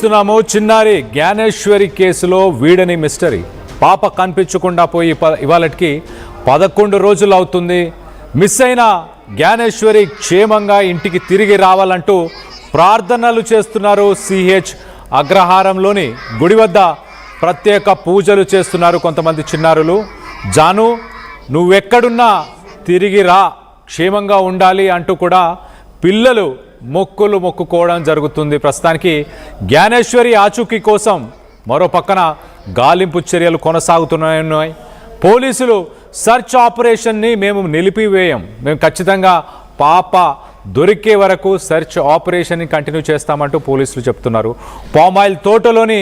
చిన్నారి జ్ఞానేశ్వరి కేసులో వీడని మిస్టరీ. పాప కనిపించకుండా పోయి ఇవాళకి 11 రోజులు అవుతుంది. మిస్ అయిన జ్ఞానేశ్వరి క్షేమంగా ఇంటికి తిరిగి రావాలంటూ ప్రార్థనలు చేస్తున్నారు. సిహెచ్ అగ్రహారంలోని గుడి వద్ద ప్రత్యేక పూజలు చేస్తున్నారు కొంతమంది చిన్నారులు. జాను, నువ్వెక్కడున్నా తిరిగి రా, క్షేమంగా ఉండాలి అంటూ కూడా పిల్లలు మొక్కులు మొక్కుకోవడం జరుగుతుంది. ప్రస్తుతానికి జ్ఞానేశ్వరి ఆచూకీ కోసం మరో పక్కన గాలింపు చర్యలు కొనసాగుతున్నాయి. పోలీసులు సర్చ్ ఆపరేషన్ని మేము నిలిపివేయం, మేము ఖచ్చితంగా పాప దొరికే వరకు సెర్చ్ ఆపరేషన్ని కంటిన్యూ చేస్తామంటూ పోలీసులు చెప్తున్నారు. పామాయిల్ తోటలోని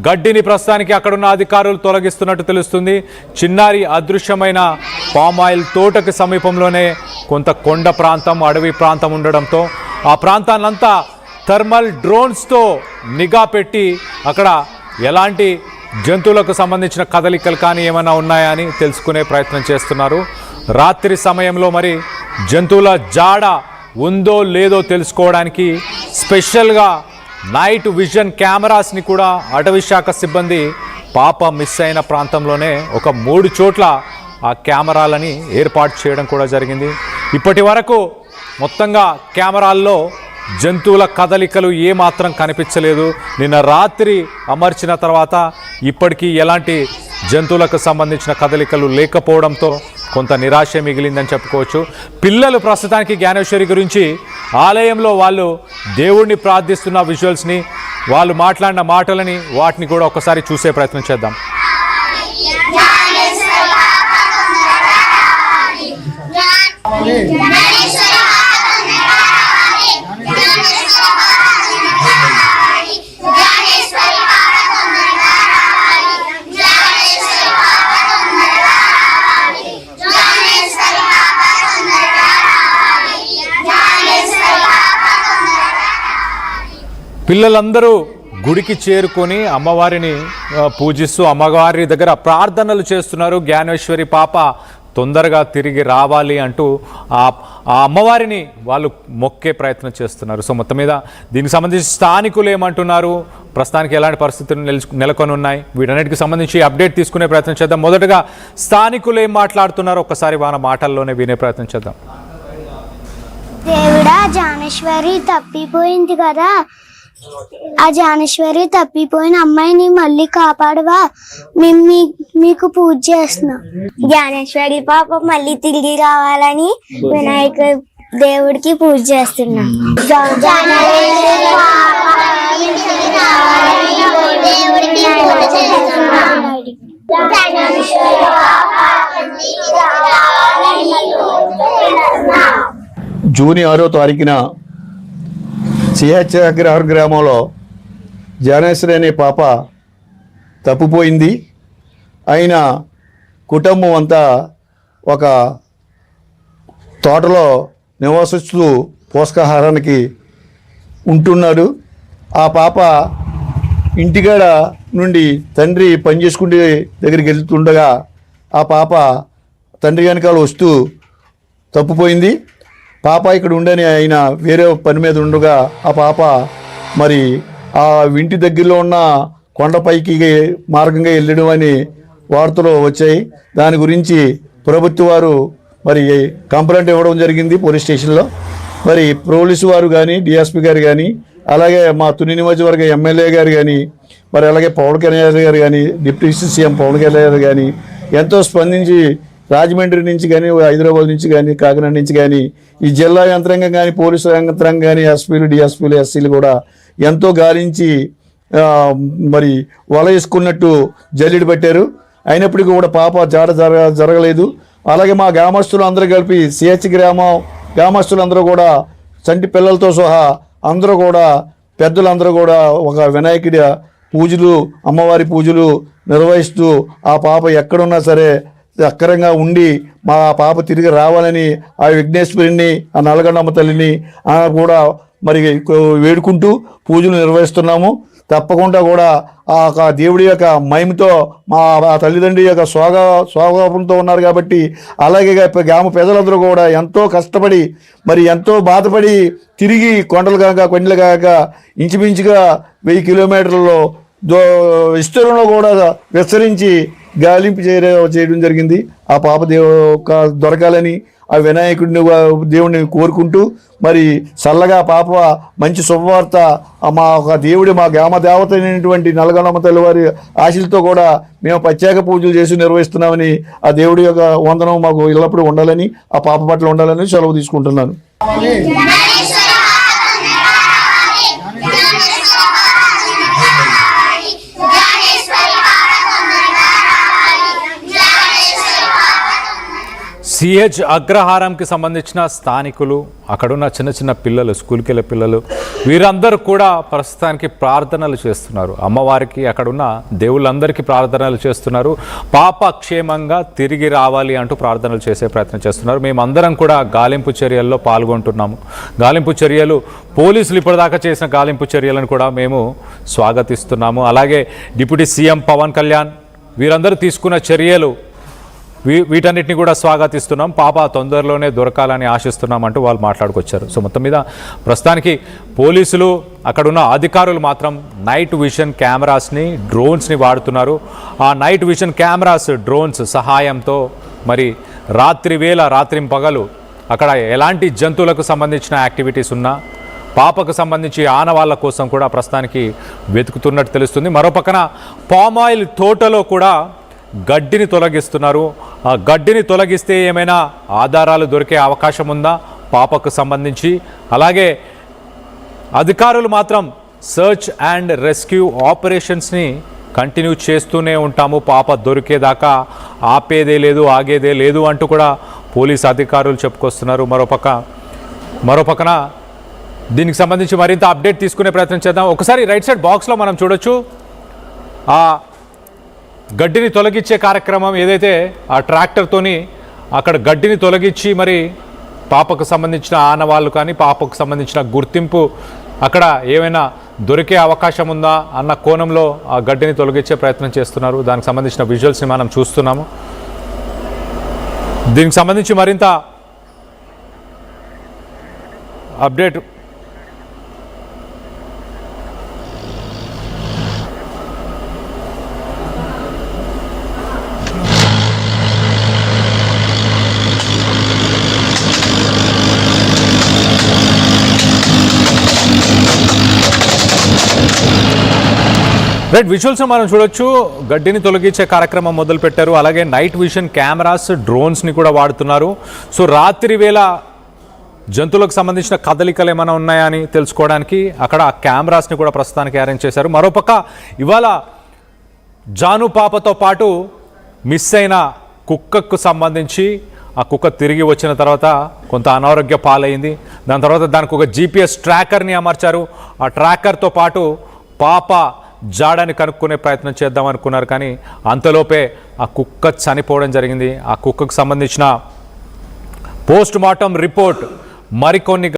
గడ్డిని ప్రస్తుతానికి అక్కడున్న అధికారులు తొలగిస్తున్నట్టు తెలుస్తుంది. చిన్నారి అదృశ్యమైన పామాయిల్ తోటకు సమీపంలోనే కొంత కొండ ప్రాంతం, అడవి ప్రాంతం ఉండడంతో ఆ ప్రాంతాన్నంతా థర్మల్ డ్రోన్స్తో నిఘా పెట్టి అక్కడ ఎలాంటి జంతువులకు సంబంధించిన కదలికలు కానీ ఏమైనా ఉన్నాయా అని తెలుసుకునే ప్రయత్నం చేస్తున్నారు. రాత్రి సమయంలో మరి జంతువుల జాడ ఉందో లేదో తెలుసుకోవడానికి స్పెషల్గా నైట్ విజన్ కెమెరాస్ని కూడా అటవీ శాఖ సిబ్బంది పాప మిస్ అయిన ప్రాంతంలోనే ఒక 3 చోట్ల ఆ కెమెరాలని ఏర్పాటు చేయడం కూడా జరిగింది. ఇప్పటి వరకు మొత్తంగా కెమెరాల్లో జంతువుల కదలికలు ఏమాత్రం కనిపించలేదు. నిన్న రాత్రి అమర్చిన తర్వాత ఇప్పటికీ ఎలాంటి జంతువులకు సంబంధించిన కదలికలు లేకపోవడంతో కొంత నిరాశ మిగిలిందని చెప్పుకోవచ్చు. పిల్లలు ప్రస్తుతానికి జ్ఞానేశ్వరి గురించి ఆలయంలో వాళ్ళు దేవుడిని ప్రార్థిస్తున్న విజువల్స్ని, వాళ్ళు మాట్లాడిన మాటలని, వాటిని కూడా ఒకసారి చూసే ప్రయత్నం చేద్దాం. పిల్లలందరూ గుడికి చేరుకొని అమ్మవారిని పూజిస్తూ అమ్మవారి దగ్గర ప్రార్థనలు చేస్తున్నారు. జ్ఞానేశ్వరి పాప తొందరగా తిరిగి రావాలి అంటూ ఆ అమ్మవారిని వాళ్ళు మొక్కే ప్రయత్నం చేస్తున్నారు. సో మొత్తం మీద దీనికి సంబంధించి స్థానికులు ఏమంటున్నారు, ప్రస్తుతానికి ఎలాంటి పరిస్థితులు నెలకొని ఉన్నాయి, వీటన్నిటికి సంబంధించి అప్డేట్ తీసుకునే ప్రయత్నం చేద్దాం. మొదటగా స్థానికులు ఏం మాట్లాడుతున్నారో ఒక్కసారి వాళ్ళ మాటల్లోనే వినే ప్రయత్నం చేద్దాం. దేవుడా, జ్ఞానేశ్వరి తప్పిపోయింది కదా, ఆ జ్ఞానేశ్వరి తప్పిపోయిన అమ్మాయిని మళ్ళీ కాపాడవా, మేము మీకు పూజ చేస్తున్నాం. జ్ఞానేశ్వరి పాప మళ్ళీ తిరిగి రావాలని వినాయక దేవుడికి పూజ చేస్తున్నాం. జూన్ 6వ తారీఖున సిహెచ్ అగ్రహార గ్రామంలో జ్ఞానేశ్వరి అనే పాప తప్పిపోయింది. ఆయన కుటుంబం అంతా ఒక తోటలో నివసిస్తూ పోషకాహారానికి ఉంటున్నాడు. ఆ పాప ఇంటికాడ నుండి తండ్రి పని చేసుకుంటే దగ్గరికి వెళ్తుండగా ఆ పాప తండ్రి వెనకాల వస్తూ తప్పిపోయింది. పాప ఇక్కడ ఉండని ఆయన వేరే పని మీద ఉండగా ఆ పాప మరి ఆ ఇంటి దగ్గరలో ఉన్న కొండపైకి మార్గంగా వెళ్ళడం అని వార్తలు వచ్చాయి. దాని గురించి ప్రభుత్వ వారు మరి కంప్లైంట్ ఇవ్వడం జరిగింది పోలీస్ స్టేషన్లో. మరి పోలీసు వారు కానీ, డిఎస్పీ గారు కానీ, అలాగే మా తుని నియోజకవర్గ ఎమ్మెల్యే గారు కానీ, మరి అలాగే పవన్ కళ్యాణ్ గారు కానీ, డిప్యూటీ సీఎం పవన్ కళ్యాణ్ గారు కానీ ఎంతో స్పందించి రాజమండ్రి నుంచి కానీ, హైదరాబాద్ నుంచి కానీ, కాకినాడ నుంచి కానీ, ఈ జిల్లా యంత్రాంగం కానీ, పోలీసు యంత్రాంగం కానీ, ఎస్పీలు, డిఎస్పీలు, ఎస్సీలు కూడా ఎంతో గాలించి మరి వల వేసుకున్నట్టు జల్లెడు పెట్టారు. అయినప్పటికీ కూడా పాప జాడ జరగలేదు. అలాగే మా గ్రామస్తులు అందరూ కలిపి సిహెచ్ గ్రామస్తులందరూ కూడా చంటి పిల్లలతో సహా అందరూ కూడా పెద్దలందరూ కూడా ఒక వినాయకుడి పూజలు, అమ్మవారి పూజలు నిర్వహిస్తూ ఆ పాప ఎక్కడున్నా సరే అక్కరంగా ఉండి మా పాప తిరిగి రావాలని ఆ విఘ్నేశ్వరిని, ఆ నల్లగొండమ్మ తల్లిని కూడా మరి వేడుకుంటూ పూజలు నిర్వహిస్తున్నాము. తప్పకుండా కూడా ఆ దేవుడి యొక్క మహిమతో మా తల్లిదండ్రి యొక్క స్వాగతంతో ఉన్నారు కాబట్టి, అలాగే గ్రామ ప్రజలందరూ కూడా ఎంతో కష్టపడి మరి ఎంతో బాధపడి తిరిగి కొండలు కాక ఇంచుమించుగా 1000 కిలోమీటర్లలో విస్తరణలో కూడా విస్తరించి గాలింపు చేయడం జరిగింది. ఆ పాప దొరకాలని ఆ వినాయకుడిని దేవుడిని కోరుకుంటూ మరి చల్లగా పాప మంచి శుభవార్త మా దేవుడి మా గ్రామ దేవత అయినటువంటి నల్లగొండమ్మ తల్లి వారి ఆశలతో కూడా మేము ప్రత్యేక పూజలు చేసి నిర్వహిస్తున్నామని, ఆ దేవుడి యొక్క వందనం మాకు ఎల్లప్పుడూ ఉండాలని, ఆ పాప పట్ల ఉండాలని సెలవు తీసుకుంటున్నాను. సిహెచ్ అగ్రహారంకి సంబంధించిన స్థానికులు, అక్కడున్న చిన్న చిన్న పిల్లలు, స్కూల్కి వెళ్ళే పిల్లలు, వీరందరూ కూడా ప్రస్తుతానికి ప్రార్థనలు చేస్తున్నారు. అమ్మవారికి అక్కడున్న దేవుళ్ళందరికీ ప్రార్థనలు చేస్తున్నారు. పాప క్షేమంగా తిరిగి రావాలి అంటూ ప్రార్థనలు చేసే ప్రయత్నం చేస్తున్నారు. మేమందరం కూడా గాలింపు చర్యల్లో పాల్గొంటున్నాము. గాలింపు చర్యలు పోలీసులు ఇప్పటిదాకా చేసిన గాలింపు చర్యలను కూడా మేము స్వాగతిస్తున్నాము. అలాగే డిప్యూటీ సీఎం పవన్ కళ్యాణ్ వీరందరూ తీసుకున్న చర్యలు వీటన్నిటిని కూడా స్వాగతిస్తున్నాం. పాప తొందరలోనే దొరకాలని ఆశిస్తున్నామంటూ వాళ్ళు మాట్లాడుకొచ్చారు. సో మొత్తం మీద ప్రస్తుతానికి పోలీసులు, అక్కడున్న అధికారులు మాత్రం నైట్ విజన్ కెమెరాస్ని, డ్రోన్స్ని వాడుతున్నారు. ఆ నైట్ విజన్ కెమెరాస్, డ్రోన్స్ సహాయంతో మరి రాత్రింపగలు అక్కడ ఎలాంటి జంతువులకు సంబంధించిన యాక్టివిటీస్ ఉన్నా పాపకు సంబంధించి ఆనవాళ్ళ కోసం కూడా ప్రస్తుతానికి వెతుకుతున్నట్టు తెలుస్తుంది. మరోపక్కన పామాయిల్ తోటలో కూడా గడ్డిని తొలగిస్తున్నారు. ఆ గడ్డిని తొలగిస్తే ఏమైనా ఆధారాలు దొరికే అవకాశం ఉందా పాపకు సంబంధించి? అలాగే అధికారులు మాత్రం సర్చ్ అండ్ రెస్క్యూ ఆపరేషన్స్ని కంటిన్యూ చేస్తూనే ఉంటాము, పాప దొరికేదాకా ఆపేదే లేదు, ఆగేదే లేదు అంటూ కూడా పోలీస్ అధికారులు చెప్పుకొస్తున్నారు. మరోపక్కన దీనికి సంబంధించి మరింత అప్డేట్ తీసుకునే ప్రయత్నం చేద్దాం. ఒకసారి రైట్ సైడ్ బాక్స్లో మనం చూడొచ్చు ఆ గడ్డిని తొలగించే కార్యక్రమం ఏదైతే ఆ ట్రాక్టర్తోని అక్కడ గడ్డిని తొలగించి మరి పాపకు సంబంధించిన ఆనవాళ్ళు కానీ పాపకు సంబంధించిన గుర్తింపు అక్కడ ఏమైనా దొరికే అవకాశం ఉందా అన్న కోణంలో ఆ గడ్డిని తొలగించే ప్రయత్నం చేస్తున్నారు. దానికి సంబంధించిన విజువల్స్ని మనం చూస్తున్నాము. దీనికి సంబంధించి మరింత అప్డేట్ విజువల్స్ మనం చూడొచ్చు. గడ్డిని తొలగించే కార్యక్రమం మొదలు పెట్టారు. అలాగే నైట్ విజన్ కెమెరాస్, డ్రోన్స్ని కూడా వాడుతున్నారు. సో రాత్రి వేళ జంతువులకు సంబంధించిన కదలికలు ఏమైనా ఉన్నాయా అని తెలుసుకోవడానికి అక్కడ ఆ కెమెరాస్ని కూడా ప్రస్తుతానికి అరేంజ్ చేశారు. మరోపక్క ఇవాళ జాను పాపతో పాటు మిస్ అయిన కుక్కకు సంబంధించి ఆ కుక్క తిరిగి వచ్చిన తర్వాత కొంత అనారోగ్య పాలైంది. దాని తర్వాత దానికి ఒక GPS ట్రాకర్ని అమర్చారు. ఆ ట్రాకర్తో పాటు పాప జాడని కనుక్కునే ప్రయత్నం చేద్దాం అనుకున్నారు, కానీ అంతలోపే ఆ కుక్క చనిపోవడం జరిగింది. ఆ కుక్కకు సంబంధించిన పోస్ట్ మార్టం రిపోర్ట్ మరికొన్ని